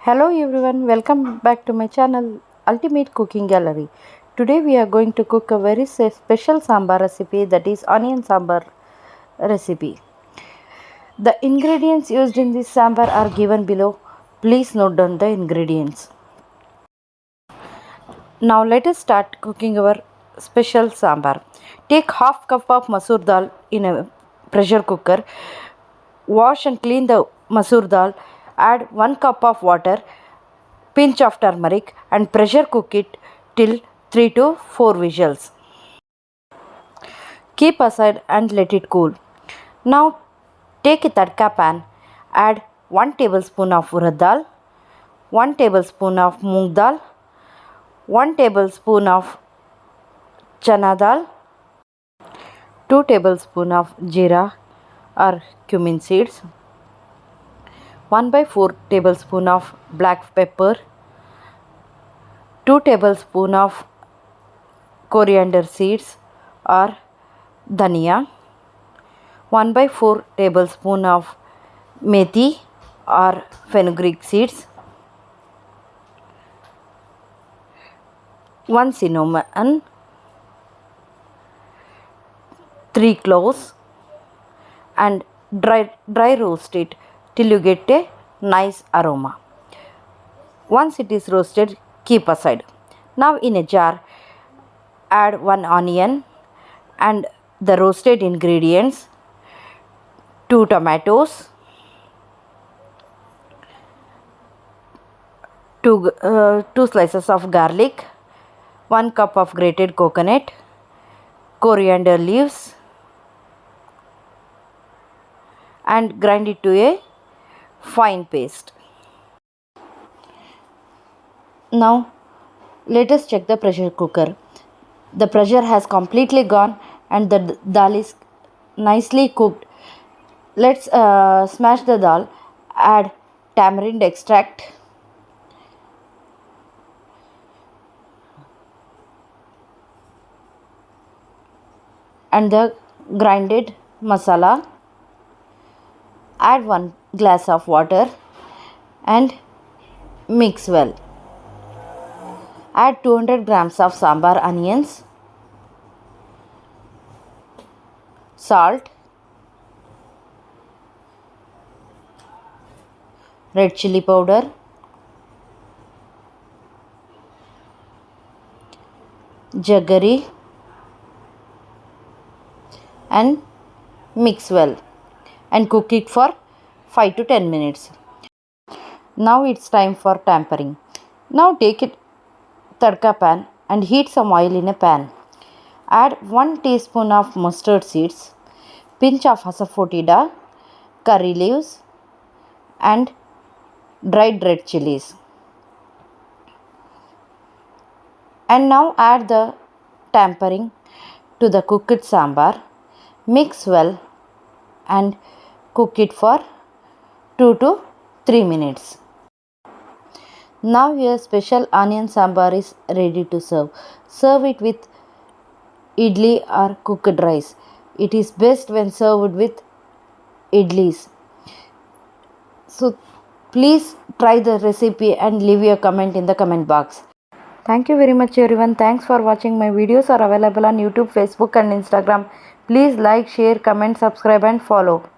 Hello everyone, welcome back to my channel Ultimate Cooking Gallery. Today we are going to cook a very special sambar recipe, that is onion sambar recipe. The ingredients used in this sambar are given below. Please note down the ingredients. Now let us start cooking our special sambar. Take half cup of masoor dal in a pressure cooker. Wash and clean the masoor dal. Add 1 cup of water, pinch of turmeric and pressure cook it till 3 to 4 whistles. Keep aside and let it cool. Now take a tadka pan, add 1 tablespoon of urad dal, 1 tablespoon of moong dal, 1 tablespoon of chana dal, 2 tablespoon of jeera or cumin seeds, 1 by 4 tablespoon of black pepper, 2 tablespoon of coriander seeds or dhania, 1 by 4 tablespoon of methi or fenugreek seeds, 1 cinnamon, 3 cloves, and dry roast it till you get a nice aroma. Once it is roasted, keep aside. Now in a jar, add 1 onion and the roasted ingredients, 2 tomatoes, 2 slices of garlic, 1 cup of grated coconut, coriander leaves, and grind it to a fine paste. Now let us check the pressure cooker. The pressure has completely gone and the dal is nicely cooked. Let's smash the dal, add tamarind extract, and the grinded masala, add 1 glass of water and mix well. Add 200 grams of sambar onions, salt, red chili powder, jaggery, and mix well and cook it for 5 to 10 minutes. Now it's time for tempering. Now take it tadka pan and heat some oil in a pan. Add 1 teaspoon of mustard seeds, pinch of asafoetida, curry leaves, and dried red chilies. And now add the tempering to the cooked sambar. Mix well and cook it for 2 to 3 minutes. Now your special onion sambar is ready to serve. Serve it with idli or cooked rice. It is best when served with idlis. So please try the recipe and leave your comment in the comment box. Thank you very much everyone. Thanks for watching. My videos are available on YouTube, Facebook and Instagram. Please like, share, comment, subscribe and follow.